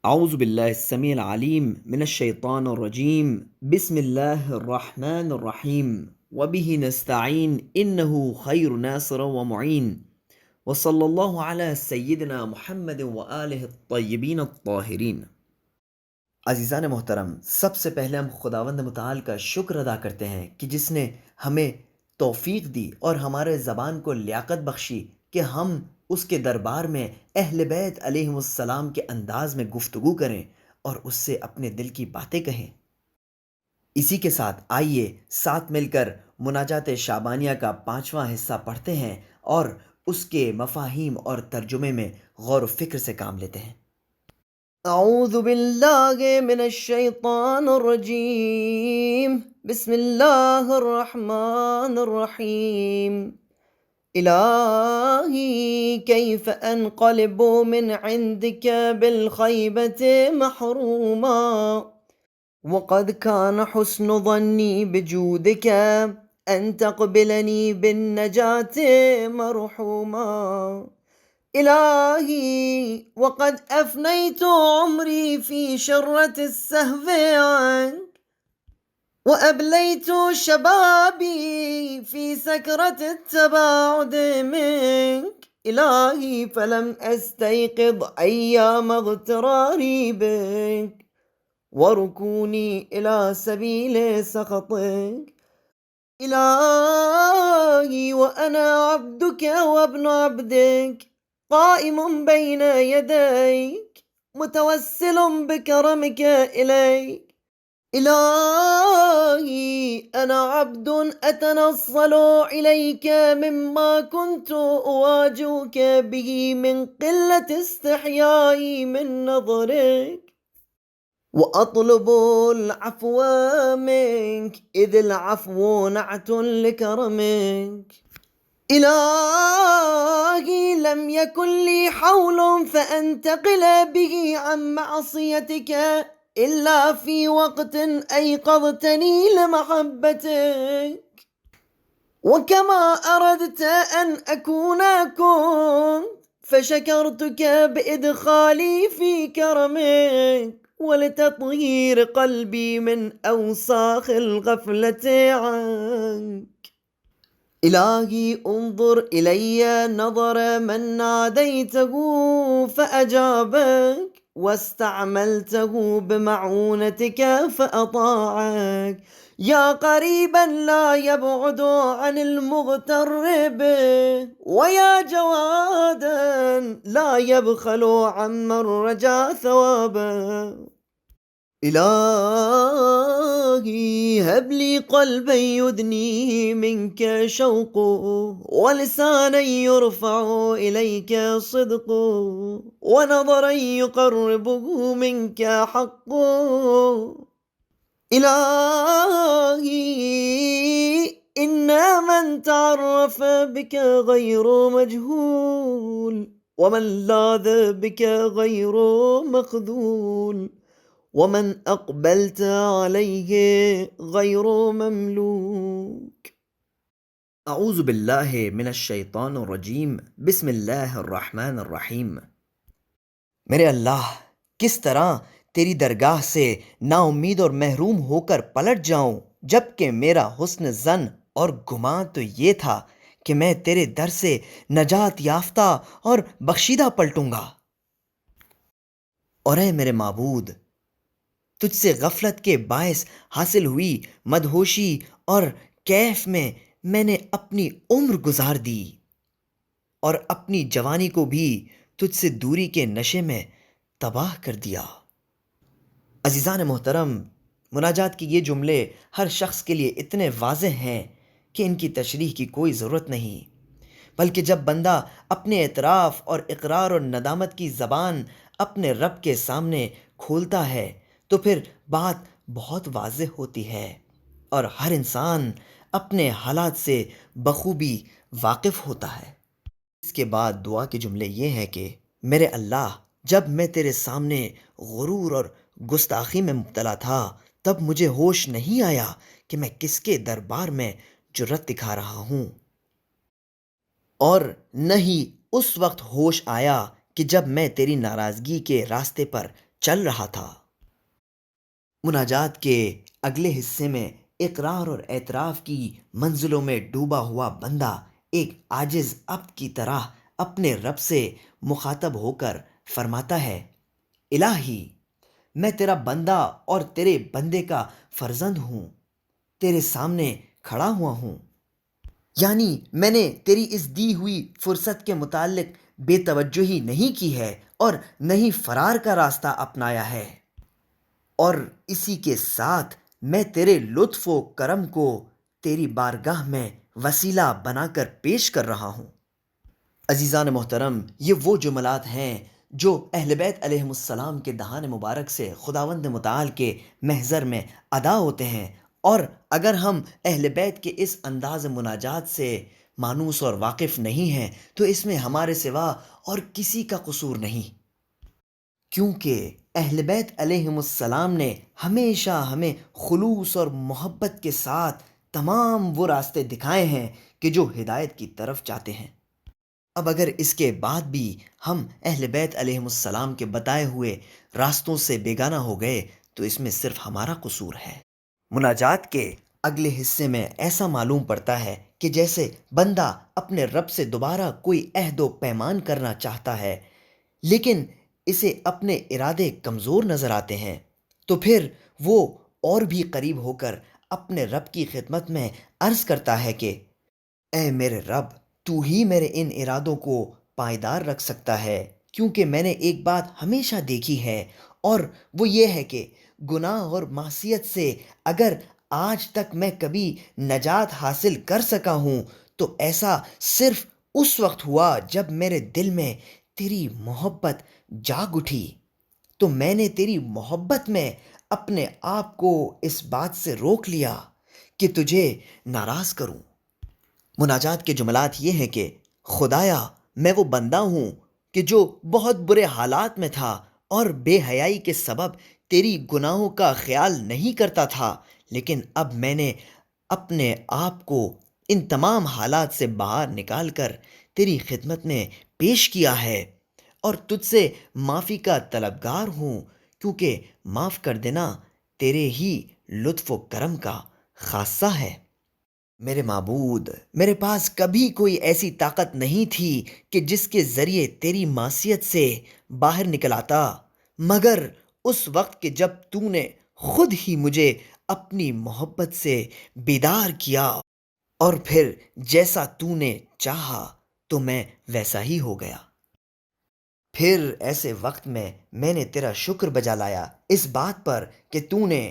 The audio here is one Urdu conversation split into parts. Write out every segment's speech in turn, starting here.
اعوذ باللہ السمیع العلیم من الشیطان الرجیم بسم اللہ الرحمن الرحیم وبہ نستعین انہ خیر ناصر ومعین وصلی اللہ علی سیدنا محمد وآلہ الطیبین الطاہرین۔ عزیزان محترم، سب سے پہلے ہم خداوند متعال کا شکر ادا کرتے ہیں کہ جس نے ہمیں توفیق دی اور ہمارے زبان کو لیاقت بخشی کہ ہم اس کے دربار میں اہل بیت علیہم السلام کے انداز میں گفتگو کریں اور اس سے اپنے دل کی باتیں کہیں۔ اسی کے ساتھ آئیے ساتھ مل کر مناجات شعبانیہ کا 5واں حصہ پڑھتے ہیں اور اس کے مفاہیم اور ترجمے میں غور و فکر سے کام لیتے ہیں۔ اعوذ باللہ من الشیطان الرجیم، بسم اللہ الرحمن الرحیم۔ الہی کیف انقلب من عندک بالخیبة محروما وقد كان حسن ظنی بجودک ان تقبلنی بالنجاة مرحوما۔ الہی وقد افنیت عمری فی شرة السہو عنک وأبليت شبابي في سكرة التباعد منك۔ إلهي فلم أستيقظ أيام اغتراري بك وركوني إلى سبيل سخطك۔ إلهي وأنا عبدك وابن عبدك قائم بين يديك متوسل بكرمك إليك۔ إلهي أنا عبد أتنصل إليك مما كنت أواجهك به من قلة استحيائي من نظرك وأطلب العفو منك إذ العفو نعت لكرمك۔ إلهي لم يكن لي حول فأنتقل به عن معصيتك إلا في وقت أيقظتني لمحبتك، وكما أردت أن أكون كنت فشكرتك بإدخالي في كرمك ولتطهير قلبي من أوساخ الغفلة عنك۔ إلهي انظر إلي نظر من ناديته فأجابك واستعملته بمعونتك فأطاعك، يا قريبا لا يبعد عن المغتر به ويا جوادا لا يبخل عمن رجا ثوابه۔ إلهي هب لي قلبا يدنيه منك شوقه ولسانا يرفع إليك صدقه ونظرا يقربه منك حقه۔ إلهي إن من تعرف بك غير مجهول ومن لاذ بك غير مخذول ومن اقبلت علیہ غیر مملوک۔ اعوذ باللہ من الشیطان الرجیم، بسم اللہ الرحمن الرحیم۔ میرے اللہ، کس طرح تیری درگاہ سے نا امید اور محروم ہو کر پلٹ جاؤں، جبکہ میرا حسن ظن اور گمان تو یہ تھا کہ میں تیرے در سے نجات یافتہ اور بخشیدہ پلٹوں گا۔ اور اے میرے معبود، تجھ سے غفلت کے باعث حاصل ہوئی مدہوشی اور کیف میں نے اپنی عمر گزار دی اور اپنی جوانی کو بھی تجھ سے دوری کے نشے میں تباہ کر دیا۔ عزیزان محترم، مناجات کی یہ جملے ہر شخص کے لیے اتنے واضح ہیں کہ ان کی تشریح کی کوئی ضرورت نہیں، بلکہ جب بندہ اپنے اعتراف اور اقرار اور ندامت کی زبان اپنے رب کے سامنے کھولتا ہے تو پھر بات بہت واضح ہوتی ہے اور ہر انسان اپنے حالات سے بخوبی واقف ہوتا ہے۔ اس کے بعد دعا کے جملے یہ ہیں کہ میرے اللہ، جب میں تیرے سامنے غرور اور گستاخی میں مبتلا تھا تب مجھے ہوش نہیں آیا کہ میں کس کے دربار میں جرت دکھا رہا ہوں، اور نہ ہی اس وقت ہوش آیا کہ جب میں تیری ناراضگی کے راستے پر چل رہا تھا۔ مناجات کے اگلے حصے میں اقرار اور اعتراف کی منزلوں میں ڈوبا ہوا بندہ ایک عاجز عبد کی طرح اپنے رب سے مخاطب ہو کر فرماتا ہے: الہی، میں تیرا بندہ اور تیرے بندے کا فرزند ہوں، تیرے سامنے کھڑا ہوا ہوں۔ یعنی میں نے تیری اس دی ہوئی فرصت کے متعلق بے توجہی نہیں کی ہے اور نہ ہی فرار کا راستہ اپنایا ہے، اور اسی کے ساتھ میں تیرے لطف و کرم کو تیری بارگاہ میں وسیلہ بنا کر پیش کر رہا ہوں۔ عزیزان محترم، یہ وہ جملات ہیں جو اہل بیت علیہم السلام کے دہان مبارک سے خداوند متعال کے محضر میں ادا ہوتے ہیں، اور اگر ہم اہل بیت کے اس انداز مناجات سے مانوس اور واقف نہیں ہیں تو اس میں ہمارے سوا اور کسی کا قصور نہیں، کیونکہ اہل بیت علیہم السلام نے ہمیشہ ہمیں خلوص اور محبت کے ساتھ تمام وہ راستے دکھائے ہیں کہ جو ہدایت کی طرف جاتے ہیں۔ اب اگر اس کے بعد بھی ہم اہل بیت علیہم السلام کے بتائے ہوئے راستوں سے بیگانہ ہو گئے تو اس میں صرف ہمارا قصور ہے۔ مناجات کے اگلے حصے میں ایسا معلوم پڑتا ہے کہ جیسے بندہ اپنے رب سے دوبارہ کوئی عہد و پیمان کرنا چاہتا ہے، لیکن اسے اپنے ارادے کمزور نظر آتے ہیں، تو پھر وہ اور بھی قریب ہو کر اپنے رب کی خدمت میں عرض کرتا ہے کہ اے میرے رب، تو ہی میرے ان ارادوں کو پائیدار رکھ سکتا ہے، کیونکہ میں نے ایک بات ہمیشہ دیکھی ہے، اور وہ یہ ہے کہ گناہ اور معصیت سے اگر آج تک میں کبھی نجات حاصل کر سکا ہوں تو ایسا صرف اس وقت ہوا جب میرے دل میں تیری محبت جاگ اٹھی، تو میں نے تیری محبت میں اپنے آپ کو اس بات سے روک لیا کہ تجھے ناراض کروں۔ مناجات کے جملات یہ ہیں کہ خدایا، میں وہ بندہ ہوں کہ جو بہت برے حالات میں تھا اور بے حیائی کے سبب تیری گناہوں کا خیال نہیں کرتا تھا، لیکن اب میں نے اپنے آپ کو ان تمام حالات سے باہر نکال کر تیری خدمت میں پیش کیا ہے، اور تجھ سے معافی کا طلبگار ہوں، کیونکہ معاف کر دینا تیرے ہی لطف و کرم کا خاصہ ہے۔ میرے معبود، میرے پاس کبھی کوئی ایسی طاقت نہیں تھی کہ جس کے ذریعے تیری معصیت سے باہر نکل آتا، مگر اس وقت کہ جب تو نے خود ہی مجھے اپنی محبت سے بیدار کیا، اور پھر جیسا تو نے چاہا تو میں ویسا ہی ہو گیا۔ پھر ایسے وقت میں نے تیرا شکر بجا لایا اس بات پر کہ تو نے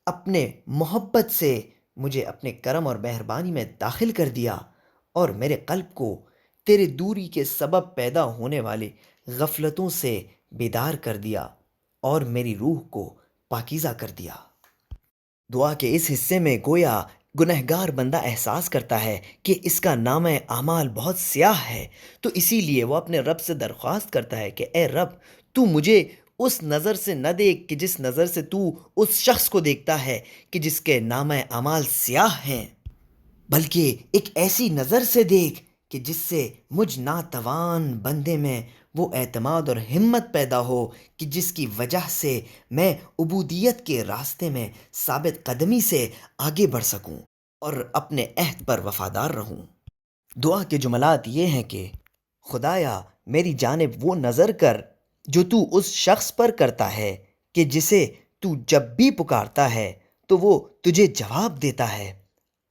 اپنے محبت سے مجھے اپنے کرم اور مہربانی میں داخل کر دیا، اور میرے قلب کو تیرے دوری کے سبب پیدا ہونے والی غفلتوں سے بیدار کر دیا، اور میری روح کو پاکیزہ کر دیا۔ دعا کے اس حصے میں گویا گنہگار بندہ احساس کرتا ہے کہ اس کا نامہ اعمال بہت سیاہ ہے، تو اسی لیے وہ اپنے رب سے درخواست کرتا ہے کہ اے رب، تو مجھے اس نظر سے نہ دیکھ کہ جس نظر سے تو اس شخص کو دیکھتا ہے کہ جس کے نامہ اعمال سیاہ ہیں، بلکہ ایک ایسی نظر سے دیکھ کہ جس سے مجھ ناتوان بندے میں وہ اعتماد اور ہمت پیدا ہو کہ جس کی وجہ سے میں عبودیت کے راستے میں ثابت قدمی سے آگے بڑھ سکوں اور اپنے عہد پر وفادار رہوں۔ دعا کے جملات یہ ہیں کہ خدایا، میری جانب وہ نظر کر جو تو اس شخص پر کرتا ہے کہ جسے تو جب بھی پکارتا ہے تو وہ تجھے جواب دیتا ہے،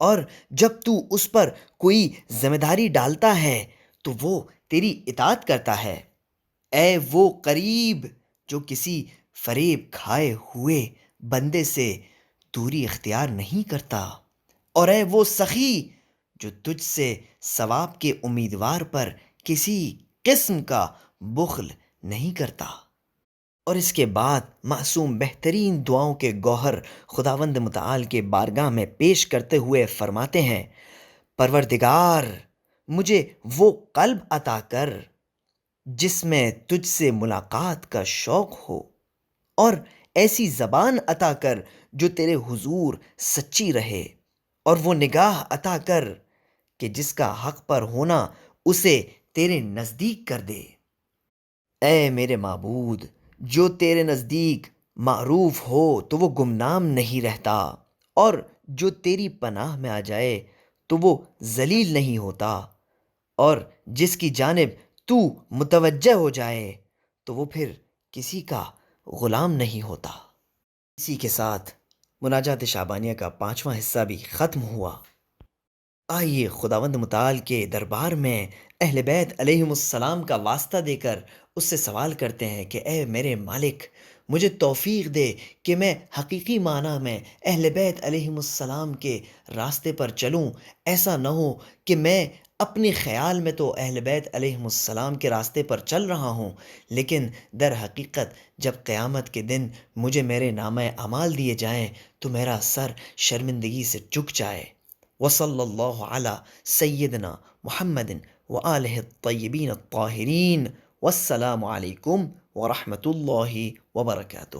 اور جب تو اس پر کوئی ذمہ داری ڈالتا ہے تو وہ تیری اطاعت کرتا ہے۔ اے وہ قریب جو کسی فریب کھائے ہوئے بندے سے دوری اختیار نہیں کرتا، اور اے وہ سخی جو تجھ سے ثواب کے امیدوار پر کسی قسم کا بخل نہیں کرتا۔ اور اس کے بعد معصوم بہترین دعاؤں کے گوہر خداوند متعال کے بارگاہ میں پیش کرتے ہوئے فرماتے ہیں: پروردگار، مجھے وہ قلب عطا کر جس میں تجھ سے ملاقات کا شوق ہو، اور ایسی زبان عطا کر جو تیرے حضور سچی رہے، اور وہ نگاہ عطا کر کہ جس کا حق پر ہونا اسے تیرے نزدیک کر دے۔ اے میرے معبود، جو تیرے نزدیک معروف ہو تو وہ گمنام نہیں رہتا، اور جو تیری پناہ میں آ جائے تو وہ ذلیل نہیں ہوتا، اور جس کی جانب تو متوجہ ہو جائے تو وہ پھر کسی کا غلام نہیں ہوتا۔ اسی کے ساتھ مناجات شعبانیہ کا 5واں حصہ بھی ختم ہوا۔ آئیے خداوند متعال کے دربار میں اہل بیت علیہم السلام کا واسطہ دے کر اس سے سوال کرتے ہیں کہ اے میرے مالک، مجھے توفیق دے کہ میں حقیقی معنی میں اہل بیت علیہم السلام کے راستے پر چلوں۔ ایسا نہ ہو کہ میں اپنے خیال میں تو اہل بیت علیہم السلام کے راستے پر چل رہا ہوں، لیکن در حقیقت جب قیامت کے دن مجھے میرے نامہ اعمال دیے جائیں تو میرا سر شرمندگی سے جھک جائے۔ وصلی اللہ علی سیدنا محمد وآلہ الطیبین الطاہرین، والسلام علیکم ورحمۃ اللہ وبرکاتہ۔